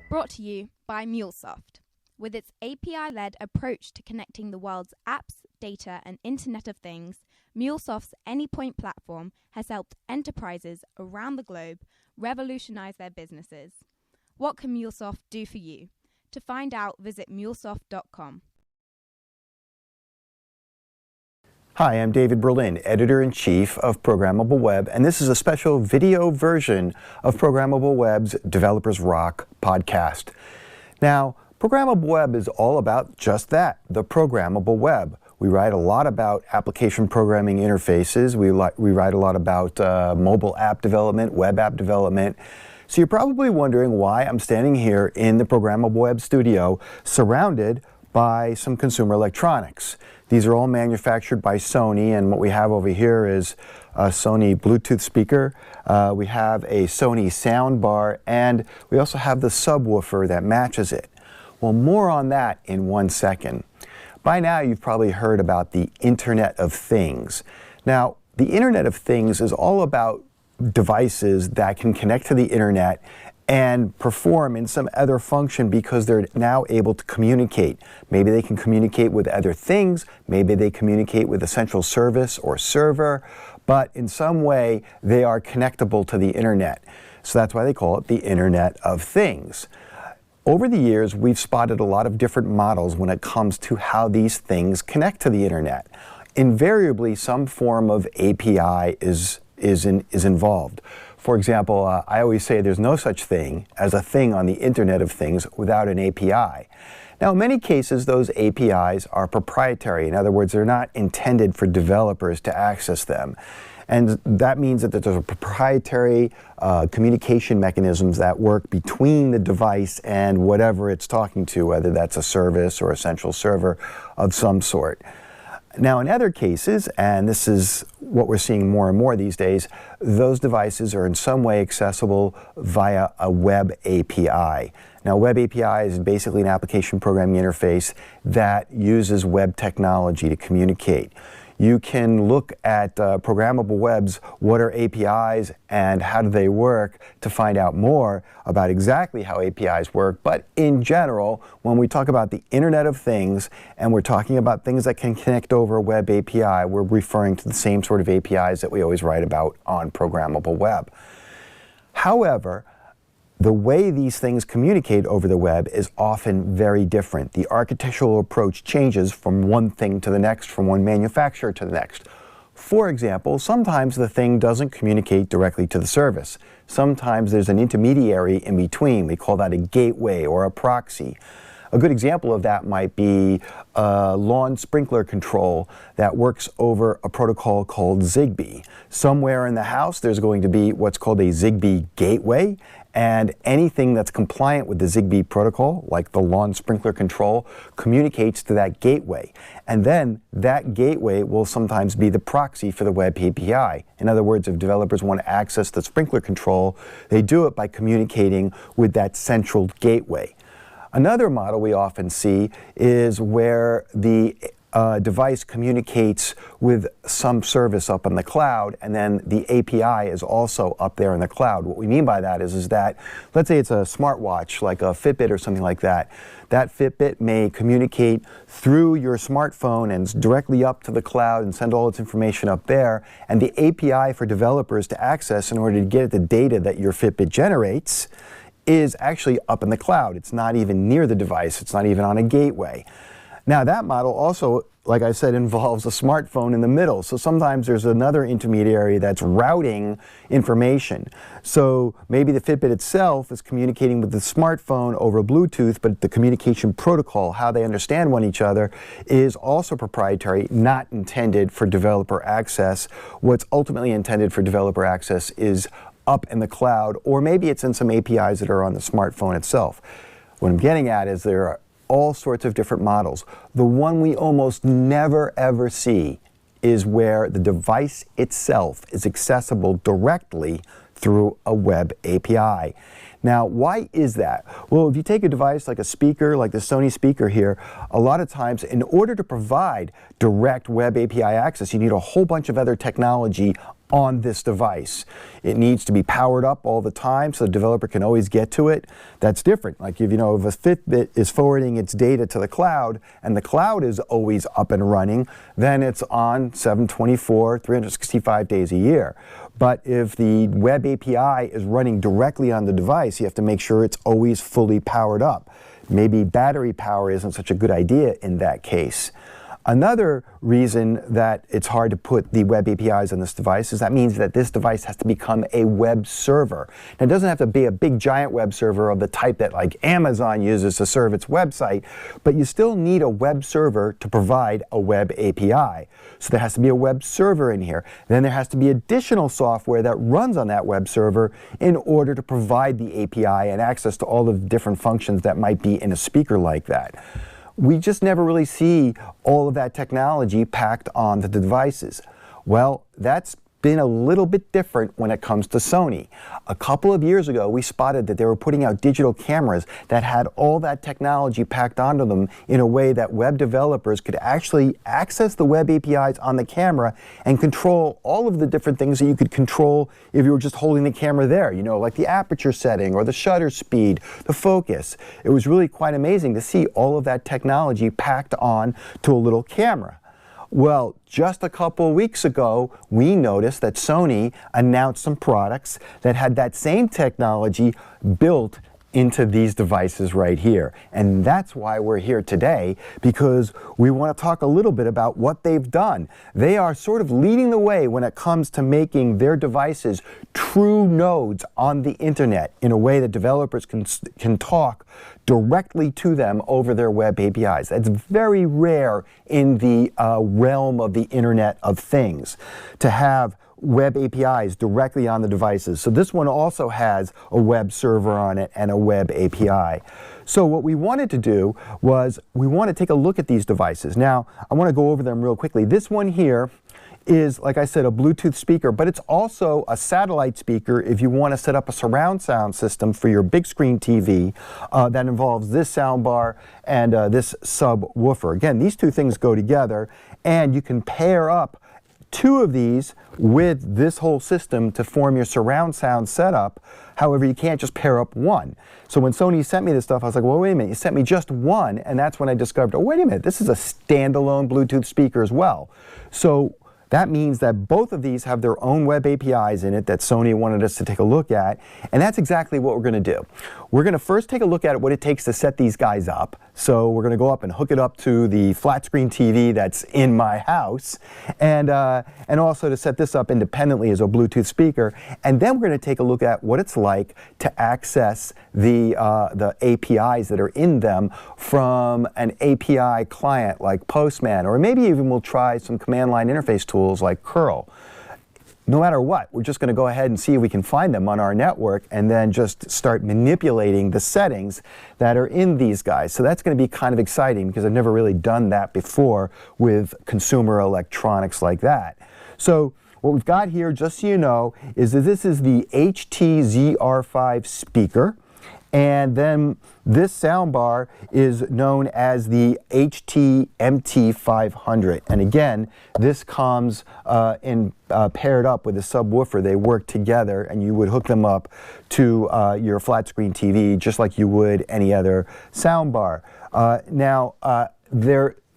Brought to you by MuleSoft. With its API-led approach to connecting the world's apps, data, and Internet of Things, MuleSoft's AnyPoint platform has helped enterprises around the globe revolutionize their businesses. What can MuleSoft do for you? To find out, visit mulesoft.com. Hi, I'm David Berlin, Editor-in-Chief of ProgrammableWeb, and this is a special video version of ProgrammableWeb's Developers Rock podcast. Now, ProgrammableWeb is all about just that, the programmable web. We write a lot about application programming interfaces. We write a lot about mobile app development, web app development. So you're probably wondering why I'm standing here in the ProgrammableWeb studio surrounded by some consumer electronics. These are all manufactured by Sony, and what we have over here is a Sony Bluetooth speaker. We have a Sony soundbar, and we also have the subwoofer that matches it. Well, more on that in 1 second. By now, you've probably heard about the Internet of Things. Now, the Internet of Things is all about devices that can connect to the Internet and perform in some other function because they're now able to communicate. Maybe they can communicate with other things, maybe they communicate with a central service or server, but in some way they are connectable to the Internet. So that's why they call it the Internet of Things. Over the years, we've spotted a lot of different models when it comes to how these things connect to the Internet. Invariably, some form of API is involved. For example, I always say there's no such thing as a thing on the Internet of Things without an API. Now, in many cases, those APIs are proprietary. In other words, they're not intended for developers to access them. And that means that there's a proprietary communication mechanisms that work between the device and whatever it's talking to, whether that's a service or a central server of some sort. Now, in other cases, and this is what we're seeing more and more these days, those devices are in some way accessible via a web API. Now, web API is basically an application programming interface that uses web technology to communicate. You can look at ProgrammableWeb's what are APIs and how do they work to find out more about exactly how APIs work. But in general, when we talk about the Internet of Things and we're talking about things that can connect over a web API, we're referring to the same sort of APIs that we always write about on ProgrammableWeb. However, the way these things communicate over the web is often very different. The architectural approach changes from one thing to the next, from one manufacturer to the next. For example, sometimes the thing doesn't communicate directly to the service. Sometimes there's an intermediary in between. We call that a gateway or a proxy. A good example of that might be a lawn sprinkler control that works over a protocol called Zigbee. Somewhere in the house there's going to be what's called a Zigbee gateway, and anything that's compliant with the Zigbee protocol, like the lawn sprinkler control, communicates to that gateway. And then that gateway will sometimes be the proxy for the web API. In other words, if developers want to access the sprinkler control, they do it by communicating with that central gateway. Another model we often see is where the device communicates with some service up in the cloud, and then the API is also up there in the cloud. What we mean by that is that, let's say it's a smartwatch, like a Fitbit or something like that. That Fitbit may communicate through your smartphone and directly up to the cloud and send all its information up there, and the API for developers to access in order to get at the data that your Fitbit generates is actually up in the cloud. It's not even near the device. It's not even on a gateway. Now, that model also, like I said, involves a smartphone in the middle. So sometimes there's another intermediary that's routing information. So maybe the Fitbit itself is communicating with the smartphone over Bluetooth, but the communication protocol, how they understand each other, is also proprietary, not intended for developer access. What's ultimately intended for developer access is up in the cloud, or maybe it's in some APIs that are on the smartphone itself. What I'm getting at is there are all sorts of different models. The one we almost never ever see is where the device itself is accessible directly through a web API. Now, why is that? Well, if you take a device like a speaker, like the Sony speaker here, a lot of times in order to provide direct web API access, you need a whole bunch of other technology on this device. It needs to be powered up all the time so the developer can always get to it. That's different. Like if a Fitbit is forwarding its data to the cloud and the cloud is always up and running, then it's on 7/24, 365 days a year. But if the web API is running directly on the device, you have to make sure it's always fully powered up. Maybe battery power isn't such a good idea in that case. Another reason that it's hard to put the web APIs on this device is that means that this device has to become a web server. Now, it doesn't have to be a big giant web server of the type that like Amazon uses to serve its website, but you still need a web server to provide a web API. So there has to be a web server in here. Then there has to be additional software that runs on that web server in order to provide the API and access to all of the different functions that might be in a speaker like that. We just never really see all of that technology packed onto the devices. Well, that's been a little bit different when it comes to Sony. A couple of years ago, we spotted that they were putting out digital cameras that had all that technology packed onto them in a way that web developers could actually access the web APIs on the camera and control all of the different things that you could control if you were just holding the camera there, like the aperture setting or the shutter speed, the focus. It was really quite amazing to see all of that technology packed on to a little camera. Well, just a couple weeks ago, we noticed that Sony announced some products that had that same technology built into these devices right here. And that's why we're here today, because we want to talk a little bit about what they've done. They are sort of leading the way when it comes to making their devices true nodes on the internet in a way that developers can talk directly to them over their web APIs. That's very rare in the realm of the Internet of Things, to have web APIs directly on the devices. So this one also has a web server on it and a web API. So what we wanted to do was we want to take a look at these devices. Now, I want to go over them real quickly. This one here is, like I said, a Bluetooth speaker, but it's also a satellite speaker if you want to set up a surround sound system for your big screen TV that involves this soundbar and this subwoofer. Again, these two things go together, and you can pair up two of these with this whole system to form your surround sound setup. However, you can't just pair up one. So when Sony sent me this stuff, I was like, well, wait a minute, you sent me just one, and that's when I discovered, oh, wait a minute, this is a standalone Bluetooth speaker as well. So that means that both of these have their own web APIs in it that Sony wanted us to take a look at, and that's exactly what we're going to do. We're going to first take a look at what it takes to set these guys up. So we're going to go up and hook it up to the flat screen TV that's in my house, and also to set this up independently as a Bluetooth speaker. And then we're going to take a look at what it's like to access the APIs that are in them from an API client like Postman, or maybe even we'll try some command line interface tools like curl. No matter what, we're just going to go ahead and see if we can find them on our network and then just start manipulating the settings that are in these guys. So that's going to be kind of exciting because I've never really done that before with consumer electronics like that. So what we've got here, just so you know, is that this is the HT-ZR5 speaker. And then this soundbar is known as the HT-MT500. And again, this comes paired up with a subwoofer. They work together, and you would hook them up to your flat screen TV just like you would any other soundbar.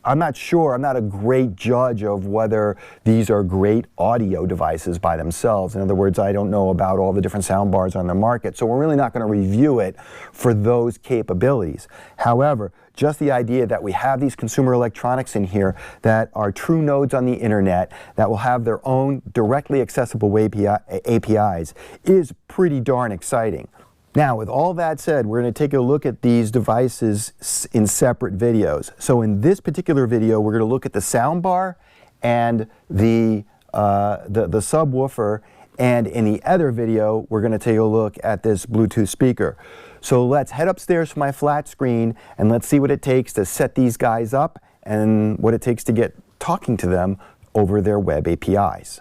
I'm not sure, I'm not a great judge of whether these are great audio devices by themselves. In other words, I don't know about all the different sound bars on the market, so we're really not going to review it for those capabilities. However, just the idea that we have these consumer electronics in here that are true nodes on the internet that will have their own directly accessible APIs is pretty darn exciting. Now, with all that said, we're going to take a look at these devices in separate videos. So in this particular video, we're going to look at the soundbar and the subwoofer, and in the other video, we're going to take a look at this Bluetooth speaker. So let's head upstairs to my flat screen and let's see what it takes to set these guys up and what it takes to get talking to them over their web APIs.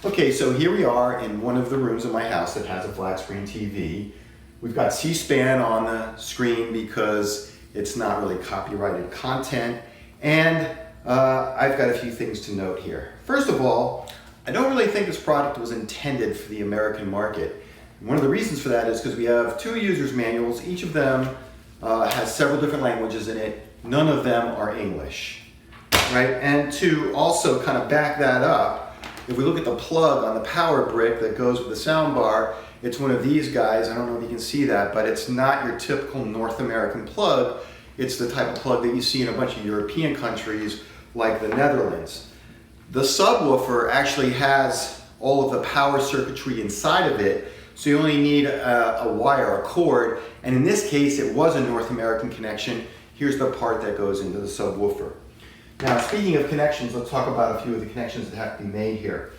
Okay, so here we are in one of the rooms of my house that has a flat screen TV. We've got C-SPAN on the screen because it's not really copyrighted content. And I've got a few things to note here. First of all, I don't really think this product was intended for the American market. And one of the reasons for that is because we have two users manuals. Each of them has several different languages in it. None of them are English, right? And to also kind of back that up, if we look at the plug on the power brick that goes with the soundbar, it's one of these guys. I don't know if you can see that, but it's not your typical North American plug. It's the type of plug that you see in a bunch of European countries like the Netherlands. The subwoofer actually has all of the power circuitry inside of it, so you only need a wire, a cord, and in this case it was a North American connection. Here's the part that goes into the subwoofer. Now, speaking of connections, let's talk about a few of the connections that have to be made here.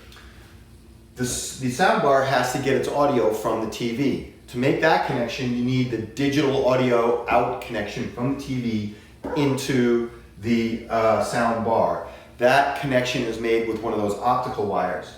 The soundbar has to get its audio from the TV. To make that connection, you need the digital audio out connection from the TV into the soundbar. That connection is made with one of those optical wires.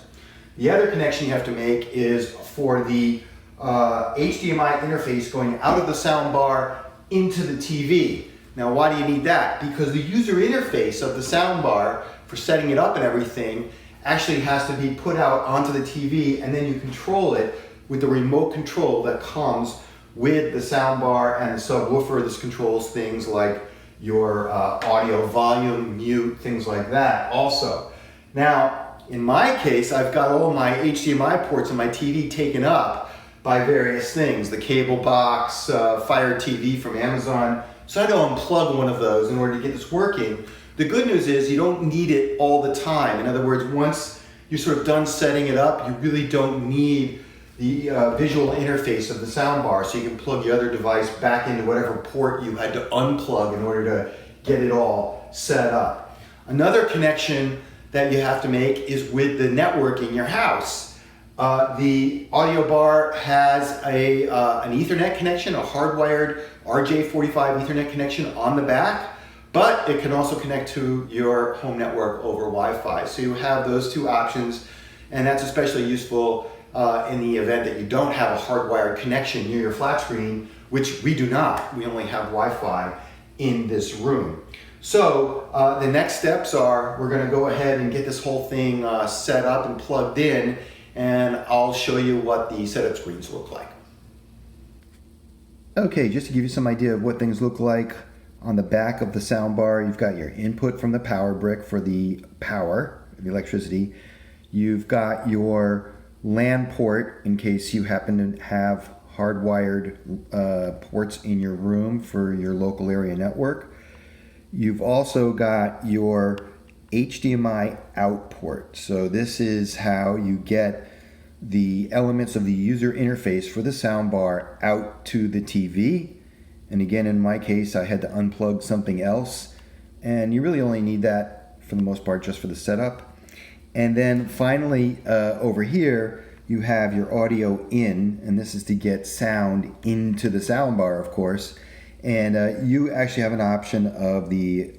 The other connection you have to make is for the HDMI interface going out of the soundbar into the TV. Now, why do you need that? Because the user interface of the soundbar for setting it up and everything actually has to be put out onto the TV, and then you control it with the remote control that comes with the soundbar and the subwoofer. This controls things like your audio volume, mute, things like that also. Now, in my case, I've got all my HDMI ports on my TV taken up by various things. The cable box, Fire TV from Amazon. So I had to unplug one of those in order to get this working. The good news is you don't need it all the time. In other words, once you're sort of done setting it up, you really don't need the visual interface of the soundbar, so you can plug your other device back into whatever port you had to unplug in order to get it all set up. Another connection that you have to make is with the network in your house. The audio bar has an Ethernet connection, a hardwired RJ45 Ethernet connection on the back, but it can also connect to your home network over Wi-Fi. So you have those two options, and that's especially useful in the event that you don't have a hardwired connection near your flat screen, which we do not. We only have Wi-Fi in this room. So the next steps are we're going to go ahead and get this whole thing set up and plugged in, and I'll show you what the setup screens look like. Okay, just to give you some idea of what things look like, on the back of the soundbar, you've got your input from the power brick for the power, the electricity. You've got your LAN port in case you happen to have hardwired ports in your room for your local area network. You've also got your HDMI out port. So this is how you get the elements of the user interface for the soundbar out to the TV. And again, in my case, I had to unplug something else. And you really only need that, for the most part, just for the setup. And then finally, over here, you have your audio in, and this is to get sound into the soundbar, of course. And you actually have an option of the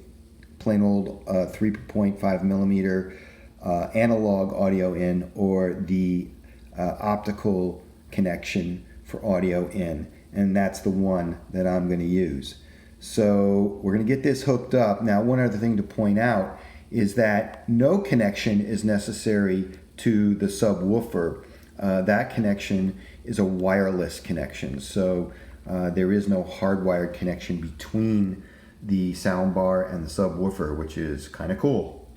plain old 3.5 millimeter analog audio in, or the optical connection for audio in. And that's the one that I'm going to use. So we're going to get this hooked up. Now, one other thing to point out is that no connection is necessary to the subwoofer. That connection is a wireless connection. So there is no hardwired connection between the soundbar and the subwoofer, which is kind of cool.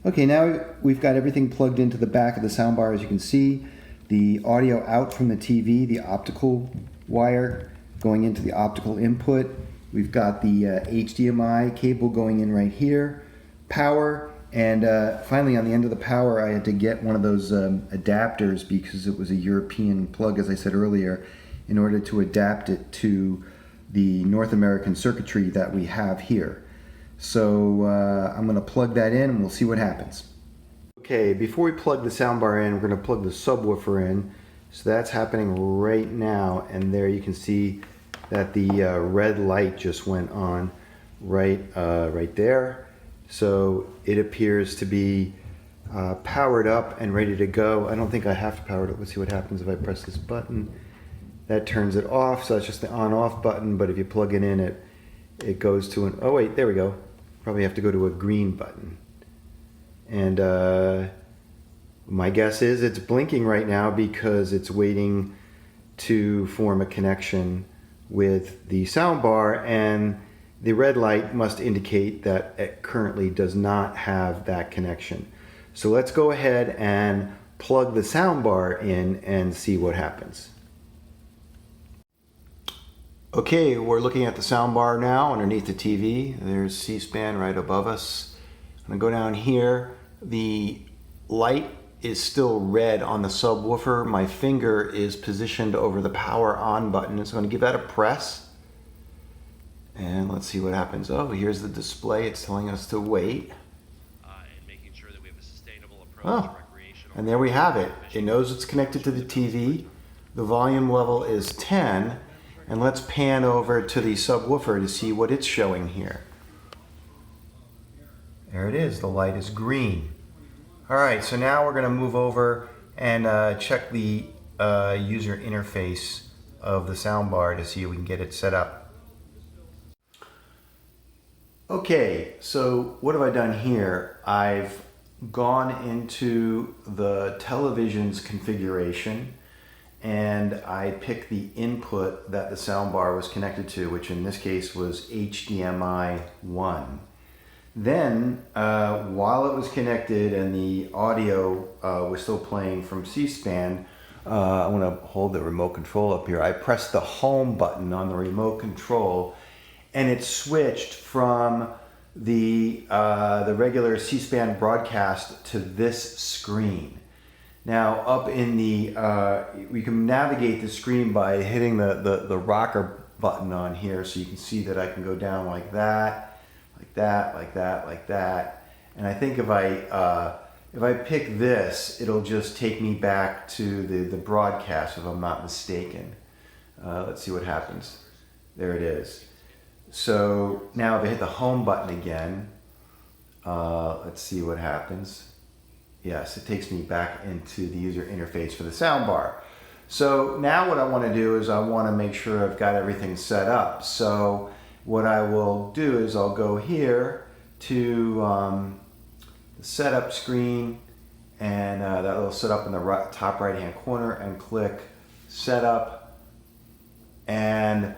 Okay, now we've got everything plugged into the back of the soundbar. As you can see, the audio out from the TV, the optical wire going into the optical input. We've got the HDMI cable going in right here, power, and finally on the end of the power I had to get one of those adapters because it was a European plug, as I said earlier, in order to adapt it to the North American circuitry that we have here. So I'm going to plug that in and we'll see what happens. Okay, before we plug the soundbar in, we're going to plug the subwoofer in. So that's happening right now, and there you can see that the red light just went on right there. So it appears to be powered up and ready to go. I don't think I have to power it up. Let's see what happens if I press this button. That turns it off, so that's just the on-off button, but if you plug it in, it goes to an, oh wait, there we go. Probably have to go to a green button. And My guess is it's blinking right now because it's waiting to form a connection with the soundbar, and the red light must indicate that it currently does not have that connection. So let's go ahead and plug the soundbar in and see what happens. Okay, we're looking at the soundbar now underneath the TV. There's C-SPAN right above us. I'm gonna go down here. The light is still red on the subwoofer. My finger is positioned over the power on button. It's going to give that a press. And let's see what happens. Oh, here's the display. It's telling us to wait. And making sure that we have a sustainable approach Oh, to recreational. and there we have it. It knows it's connected to the TV. The volume level is 10. And let's pan over to the subwoofer to see what it's showing here. There it is. The light is green. All right, so now we're going to move over and check the user interface of the soundbar to see if we can get it set up. Okay, so what have I done here? I've gone into the television's configuration and I picked the input that the soundbar was connected to, which in this case was HDMI 1. Then, while it was connected and the audio was still playing from C-SPAN, I'm going to hold the remote control up here. I pressed the home button on the remote control, and it switched from the regular C-SPAN broadcast to this screen. Now, up in the, we can navigate the screen by hitting the rocker button on here, so you can see that I can go down like that. Like that, like that, like that. And I think if I pick this, it'll just take me back to the broadcast, if I'm not mistaken. Let's see what happens. There it is. So now if I hit the home button again, let's see what happens. Yes, it takes me back into the user interface for the soundbar. So now what I want to do is I want to make sure I've got everything set up. So what I will do is I'll go here to the setup screen, and that will set up in the top right hand corner, and click setup, and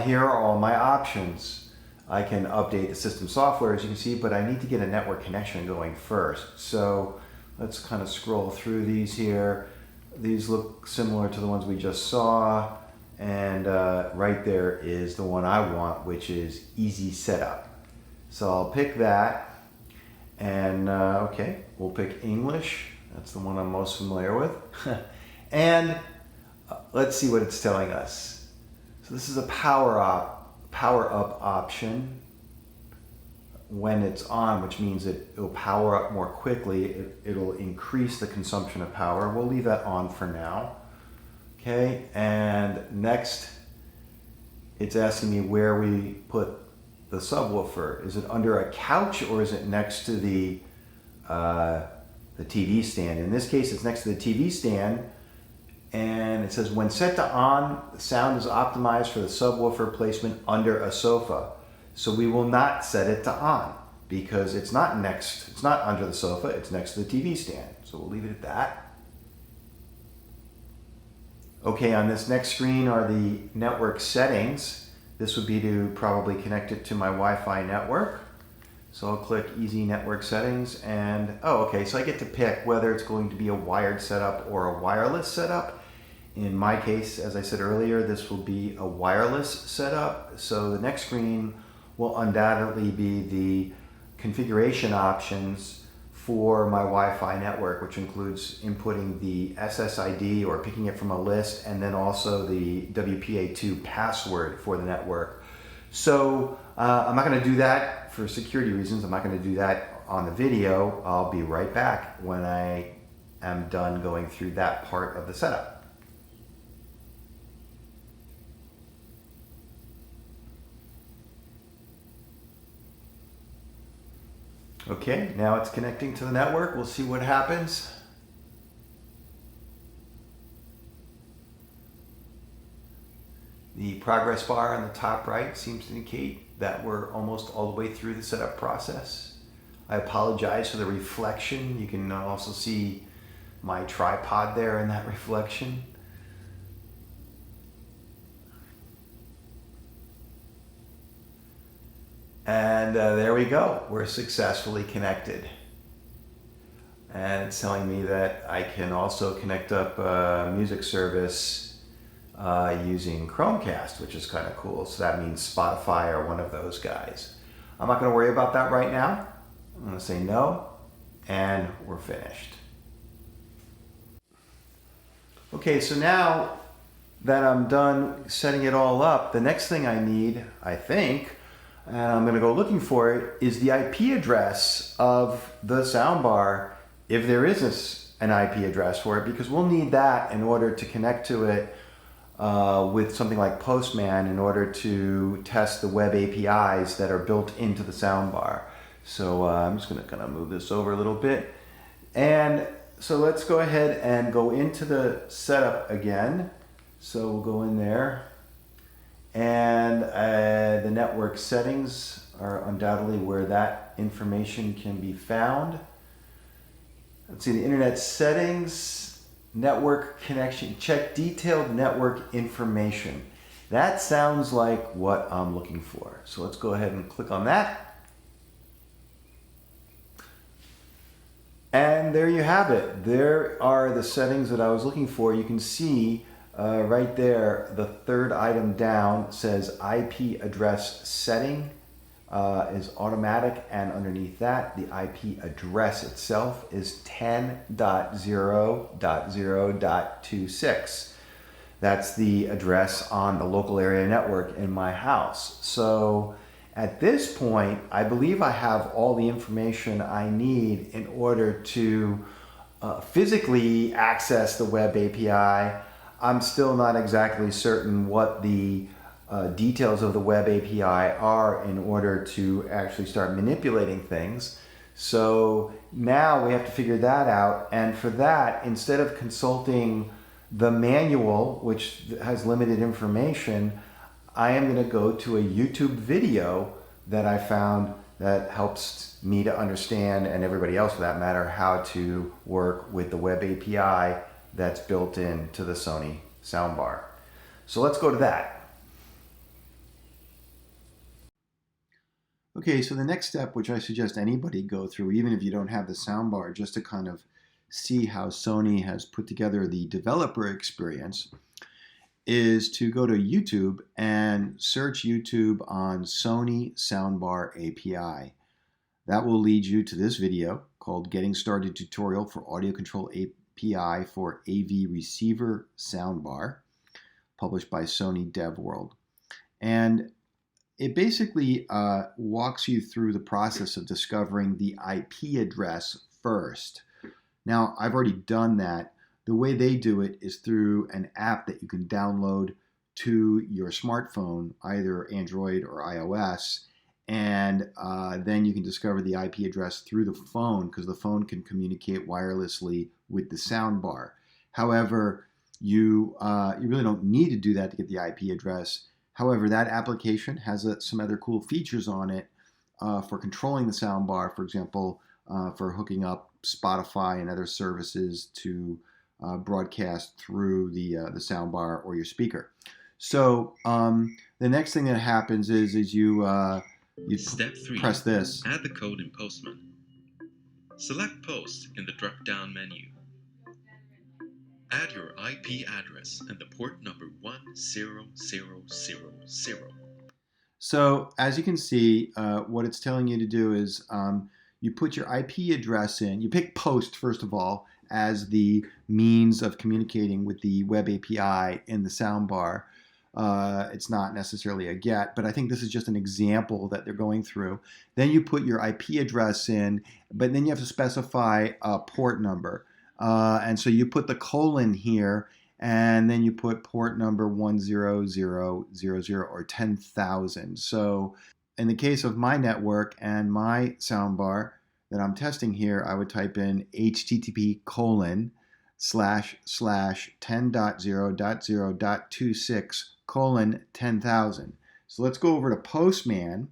here are all my options. I can update the system software, as you can see, but I need to get a network connection going first. So let's kind of scroll through these here. These look similar to the ones we just saw. And right there is the one I want, which is easy setup. So I'll pick that, and okay, we'll pick English. That's the one I'm most familiar with. And let's see what it's telling us. So this is a power up option when it's on, which means it'll power up more quickly. It'll increase the consumption of power. We'll leave that on for now. Okay, and next it's asking me where we put the subwoofer. Is it under a couch or is it next to the TV stand? In this case, it's next to the TV stand, and it says when set to on, the sound is optimized for the subwoofer placement under a sofa. So we will not set it to on because it's not under the sofa, it's next to the TV stand. So we'll leave it at that. Okay, on this next screen are the network settings. This would be to probably connect it to my Wi-Fi network. So I'll click Easy Network Settings, and oh, okay, so I get to pick whether it's going to be a wired setup or a wireless setup. In my case, as I said earlier, this will be a wireless setup. So the next screen will undoubtedly be the configuration options for my Wi-Fi network, which includes inputting the SSID or picking it from a list, and then also the WPA2 password for the network. So I'm not going to do that for security reasons. I'm not going to do that on the video. I'll be right back when I am done going through that part of the setup. Okay, now it's connecting to the network. We'll see what happens. The progress bar on the top right seems to indicate that we're almost all the way through the setup process. I apologize for the reflection. You can also see my tripod there in that reflection. And there we go. We're successfully connected. And it's telling me that I can also connect up a music service using Chromecast, which is kind of cool. So that means Spotify or one of those guys. I'm not going to worry about that right now. I'm going to say no, and we're finished. Okay, so now that I'm done setting it all up, the next thing I need, I think, and I'm going to go looking for it, is the IP address of the soundbar, if there is an IP address for it, because we'll need that in order to connect to it with something like Postman in order to test the web APIs that are built into the soundbar. So I'm just going to kind of move this over a little bit. And so let's go ahead and go into the setup again. So we'll go in there. And the network settings are undoubtedly where that information can be found. Let's see, the internet settings, network connection, check detailed network information. That sounds like what I'm looking for. So let's go ahead and click on that. And there you have it. There are the settings that I was looking for. You can see right there, the third item down says IP address setting is automatic, and underneath that, the IP address itself is 10.0.0.26. That's the address on the local area network in my house. So at this point, I believe I have all the information I need in order to physically access the web API. I'm still not exactly certain what the details of the web API are in order to actually start manipulating things. So now we have to figure that out. And for that, instead of consulting the manual, which has limited information, I am going to go to a YouTube video that I found that helps me to understand, and everybody else for that matter, how to work with the web API that's built into the Sony soundbar. So let's go to that. Okay, so the next step, which I suggest anybody go through, even if you don't have the soundbar, just to kind of see how Sony has put together the developer experience, is to go to YouTube and search YouTube on Sony Soundbar API. That will lead you to this video called Getting Started Tutorial for Audio Control API for AV Receiver Soundbar, published by Sony Dev World. And it basically walks you through the process of discovering the IP address first. Now, I've already done that. The way they do it is through an app that you can download to your smartphone, either Android or iOS, and then you can discover the IP address through the phone, because the phone can communicate wirelessly with the soundbar. However, you really don't need to do that to get the IP address. However, that application has some other cool features on it for controlling the soundbar, for example, for hooking up Spotify and other services to broadcast through the soundbar or your speaker. So the next thing that happens is you Step 3. press this. Add the code in Postman. Select Post in the drop-down menu. Add your IP address and the port number 10000. So as you can see, what it's telling you to do is you put your IP address in. You pick Post, first of all, as the means of communicating with the web API in the soundbar. It's not necessarily a GET, but I think this is just an example that they're going through. Then you put your IP address in, but then you have to specify a port number. And so you put the colon here, and then you put port number 10000 or 10,000. So in the case of my network and my soundbar that I'm testing here, I would type in http://10.0.0.26:10,000. So let's go over to Postman,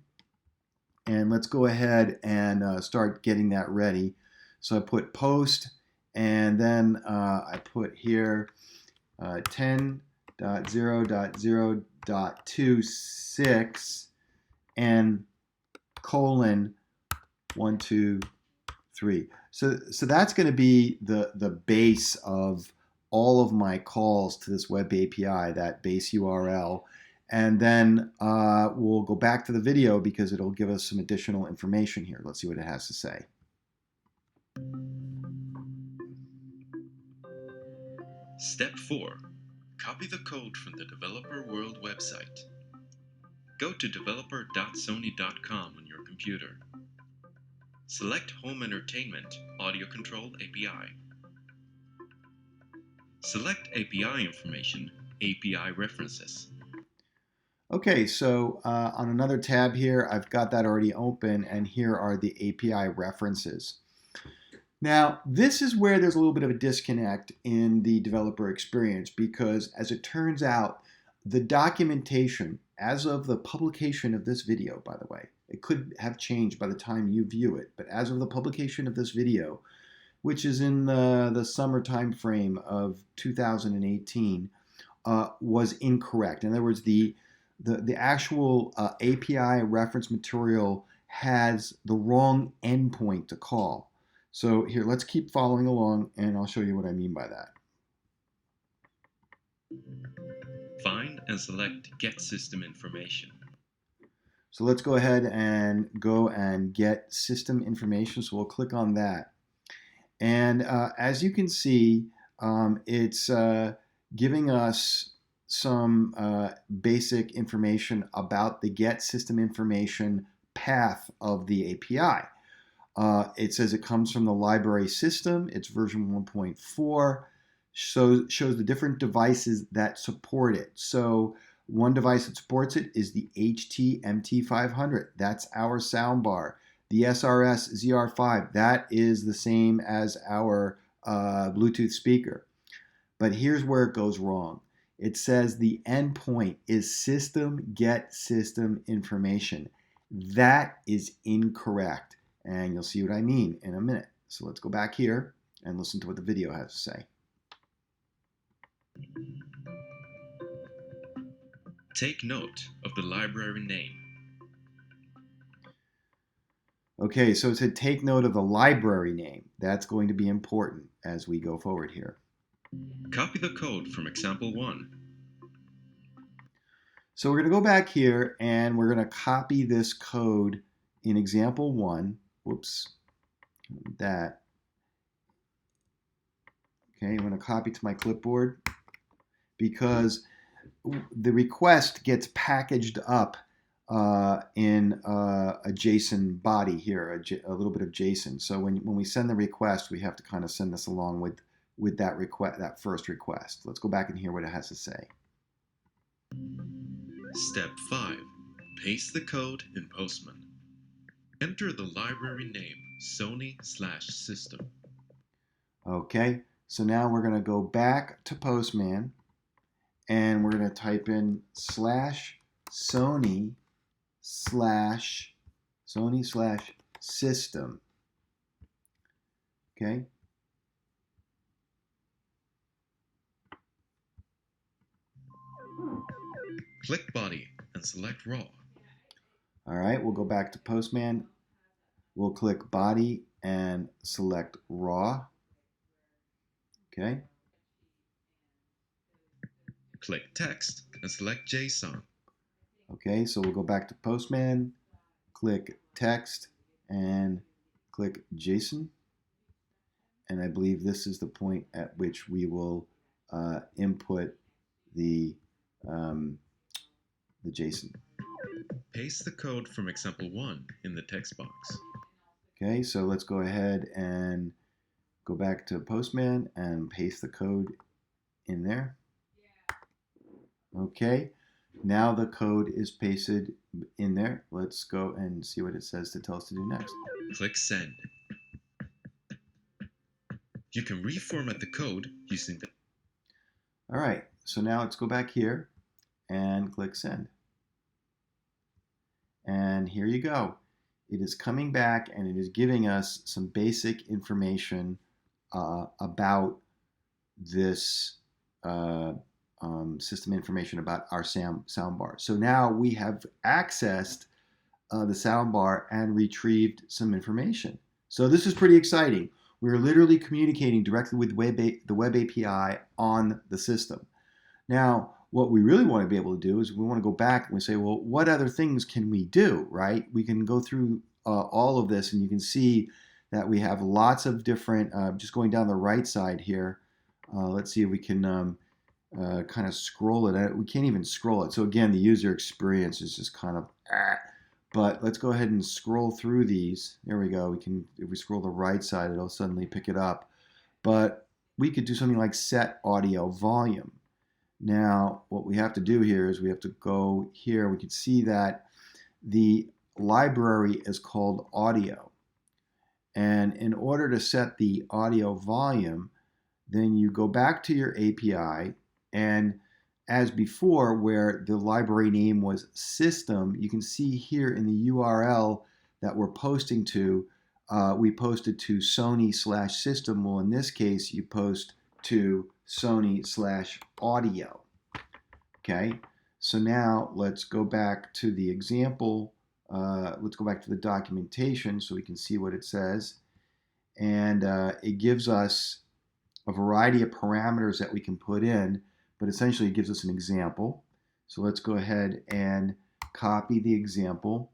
and let's go ahead and start getting that ready. So I put post, and then I put here 10.0.0.26 and colon 1, 2, 3. So that's going to be the base of all of my calls to this web API, that base URL. And then we'll go back to the video because it'll give us some additional information here. Let's see what it has to say. Step 4. Copy the code from the Developer World website. Go to developer.sony.com on your computer. Select Home Entertainment Audio Control API. Select API information, API references. Okay, so on another tab here, I've got that already open, and here are the API references. Now, this is where there's a little bit of a disconnect in the developer experience because, as it turns out, the documentation, as of the publication of this video, by the way, it could have changed by the time you view it, but as of the publication of this video, which is in the summer time frame of 2018, was incorrect. In other words, the actual API reference material has the wrong endpoint to call. So here, let's keep following along, and I'll show you what I mean by that. Find and select Get System Information. So let's go ahead and get system information. So we'll click on that. And as you can see, it's giving us some basic information about the get system information path of the API. It says it comes from the library system. It's version 1.4. So shows the different devices that support it. So one device that supports it is the HT-MT500. That's our soundbar. The SRS ZR5, that is the same as our Bluetooth speaker. But here's where it goes wrong. It says the endpoint is system get system information. That is incorrect. And you'll see what I mean in a minute. So let's go back here and listen to what the video has to say. Take note of the library name. Okay, so it said take note of the library name. That's going to be important as we go forward here. Copy the code from example 1. So we're going to go back here and we're going to copy this code in example 1. Whoops, that. Okay, I'm going to copy to my clipboard because the request gets packaged up in a JSON body here, a little bit of JSON. So when we send the request, we have to kind of send this along with that request, that first request. Let's go back and hear what it has to say. Step 5. Paste the code in Postman. Enter the library name Sony/system. Okay, so now we're going to go back to Postman and we're going to type in /Sony/system. Okay. Click Body and select Raw. All right, we'll go back to Postman. We'll click Body and select Raw. Okay. Click Text and select JSON. Okay, so we'll go back to Postman, click Text, and click JSON. And I believe this is the point at which we will input the JSON. Paste the code from example 1 in the text box. Okay, so let's go ahead and go back to Postman and paste the code in there. Okay, now the code is pasted in there. Let's go and see what it says to tell us to do next. Click Send. You can reformat the code using the... All right, so now let's go back here and click Send. And here you go. It is coming back and it is giving us some basic information about this system information about our soundbar. So now we have accessed the soundbar and retrieved some information. So this is pretty exciting. We're literally communicating directly with the web API on the system. Now, what we really want to be able to do is we want to go back and we say, well, what other things can we do, right? We can go through all of this, and you can see that we have lots of different, just going down the right side here, let's see if we can kind of scroll it. We can't even scroll it. So again, the user experience is just kind of, but let's go ahead and scroll through these. There we go. We can, if we scroll the right side, it'll suddenly pick it up. But we could do something like set audio volume. Now, what we have to do here is we have to go here. We can see that the library is called audio. And in order to set the audio volume, then you go back to your API, and as before, where the library name was system, you can see here in the URL that we're posting to, we posted to Sony/system. Well, in this case, you post to Sony/audio. Okay, so now let's go back to the example. Let's go back to the documentation so we can see what it says. And it gives us a variety of parameters that we can put in, but essentially it gives us an example. So let's go ahead and copy the example,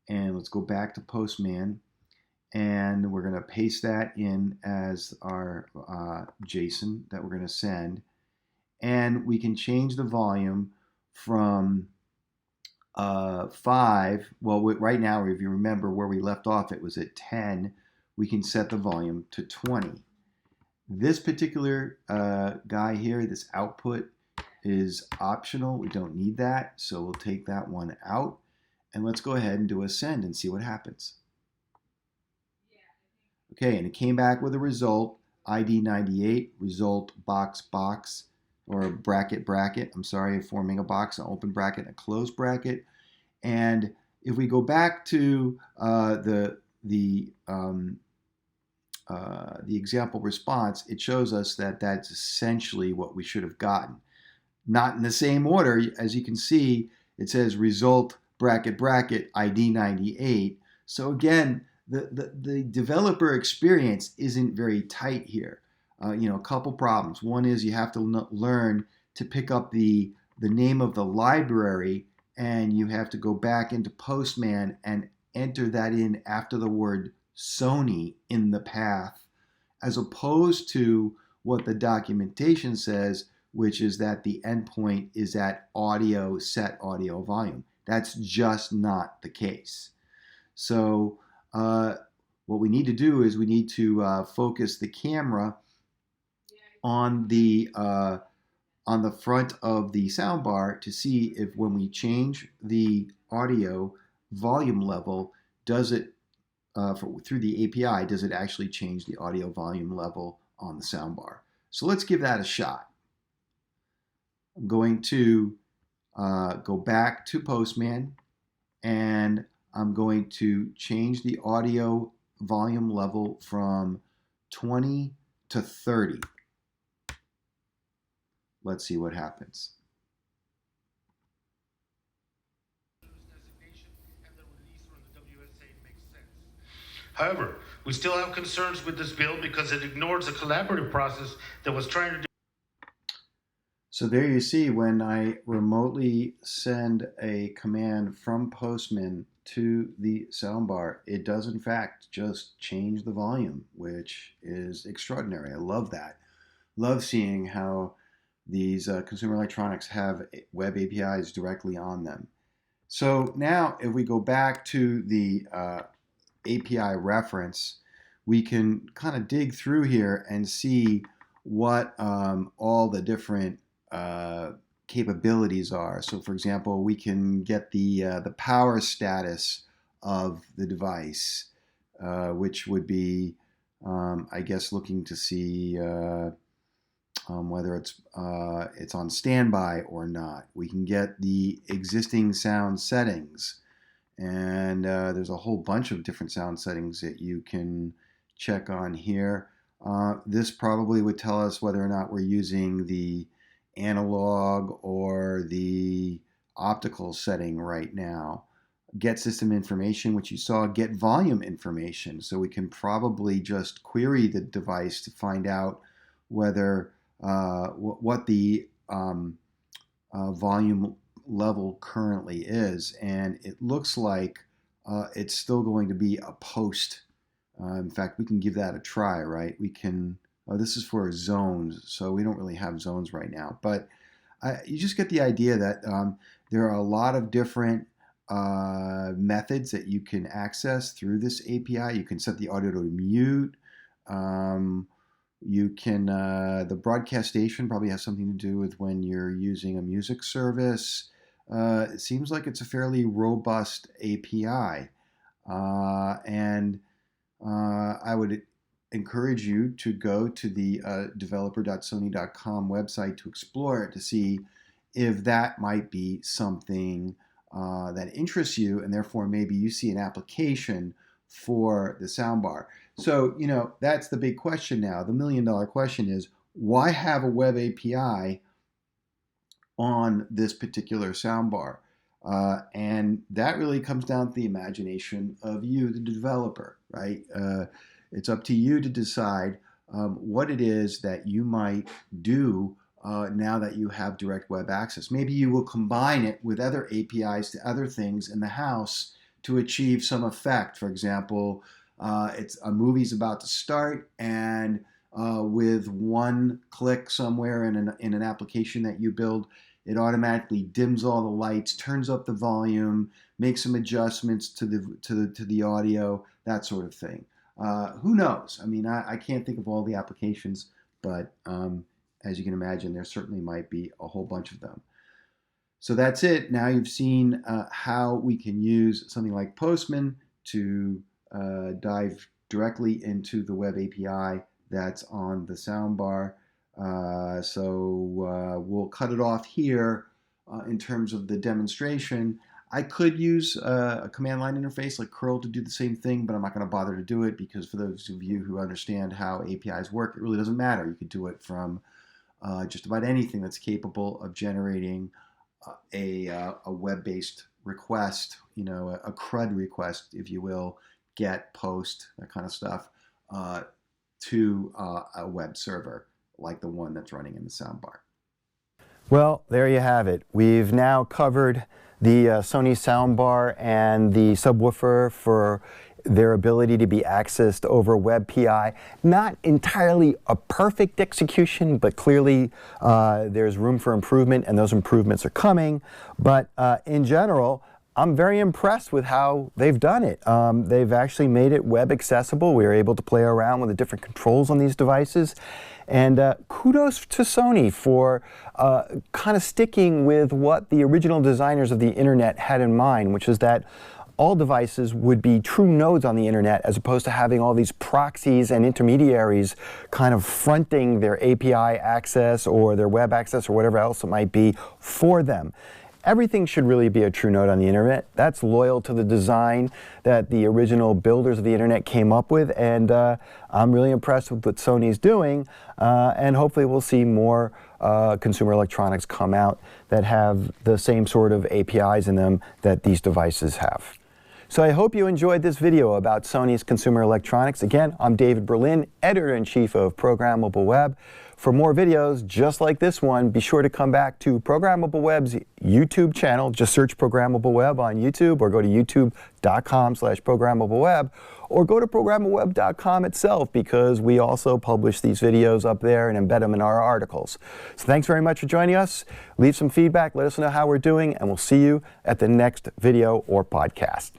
and let's go back to Postman, and we're going to paste that in as our JSON that we're going to send. And we can change the volume from 5. Well, right now, if you remember where we left off, it was at 10. We can set the volume to 20. This particular guy here, this output, is optional. We don't need that, so we'll take that one out. And let's go ahead and do a send and see what happens. Okay, and it came back with a result, ID 98, result box, or bracket, I'm sorry, forming a box, an open bracket, a closed bracket. And if we go back to the example response, it shows us that that's essentially what we should have gotten. Not in the same order. As you can see, it says result bracket ID 98. So again, the developer experience isn't very tight here. A couple problems. One is you have to learn to pick up the name of the library, and you have to go back into Postman and enter that in after the word Sony in the path, as opposed to what the documentation says, which is that the endpoint is at audio, set audio volume. That's just not the case. So what we need to do is we need to focus the camera on the front of the soundbar to see if when we change the audio volume level, does it through the API, does it actually change the audio volume level on the soundbar? So let's give that a shot. I'm going to go back to Postman, and I'm going to change the audio volume level from 20 to 30. Let's see what happens. However, we still have concerns with this bill because it ignores the collaborative process that was trying to do. So there you see, when I remotely send a command from Postman to the soundbar, it does in fact just change the volume, which is extraordinary. I love that. Love seeing how these consumer electronics have web APIs directly on them. So now if we go back to the API reference, we can kind of dig through here and see what all the different capabilities are. So for example, we can get the power status of the device, which would be, I guess, looking to see whether it's on standby or not. We can get the existing sound settings, and there's a whole bunch of different sound settings that you can check on here. This probably would tell us whether or not we're using the analog or the optical setting right now. Get system information, which you saw, get volume information. So we can probably just query the device to find out whether what the volume level currently is. And it looks like it's still going to be a post. In fact, we can give that a try, right? We can, this is for zones, so we don't really have zones right now. But you just get the idea that there are a lot of different methods that you can access through this API. You can set the audio to mute. You can, the broadcast station probably has something to do with when you're using a music service. It seems like it's a fairly robust API. I would encourage you to go to the developer.sony.com website to explore it, to see if that might be something that interests you, and therefore maybe you see an application for the soundbar. So, you know, that's the big question now. The million-dollar question is, why have a web API on this particular soundbar? And that really comes down to the imagination of you, the developer, right? It's up to you to decide what it is that you might do now that you have direct web access. Maybe you will combine it with other APIs to other things in the house to achieve some effect. For example, it's a movie's about to start, and with one click somewhere in an application that you build, it automatically dims all the lights, turns up the volume, makes some adjustments to the audio, that sort of thing. Who knows? I mean, I can't think of all the applications, but as you can imagine, there certainly might be a whole bunch of them. So that's it. Now you've seen how we can use something like Postman to dive directly into the web API that's on the soundbar. We'll cut it off here in terms of the demonstration. I could use a command line interface like curl to do the same thing, but I'm not going to bother to do it because for those of you who understand how APIs work, it really doesn't matter. You could do it from just about anything that's capable of generating a web-based request, you know, a CRUD request, if you will, get, post, that kind of stuff, to a web server like the one that's running in the soundbar. Well, there you have it. We've now covered the Sony soundbar and the subwoofer for their ability to be accessed over WebPI. Not entirely a perfect execution, but clearly there's room for improvement, and those improvements are coming. But in general, I'm very impressed with how they've done it. They've actually made it web accessible. We were able to play around with the different controls on these devices. And kudos to Sony for kind of sticking with what the original designers of the internet had in mind, which is that all devices would be true nodes on the internet, as opposed to having all these proxies and intermediaries kind of fronting their API access or their web access or whatever else it might be for them. Everything should really be a true node on the internet. That's loyal to the design that the original builders of the internet came up with, and I'm really impressed with what Sony's doing, and hopefully we'll see more consumer electronics come out that have the same sort of APIs in them that these devices have. So I hope you enjoyed this video about Sony's consumer electronics. Again, I'm David Berlin, Editor-in-Chief of ProgrammableWeb. For more videos just like this one, be sure to come back to ProgrammableWeb's YouTube channel. Just search ProgrammableWeb on YouTube, or go to youtube.com/ProgrammableWeb, or go to ProgrammableWeb.com itself, because we also publish these videos up there and embed them in our articles. So thanks very much for joining us. Leave some feedback, let us know how we're doing, and we'll see you at the next video or podcast.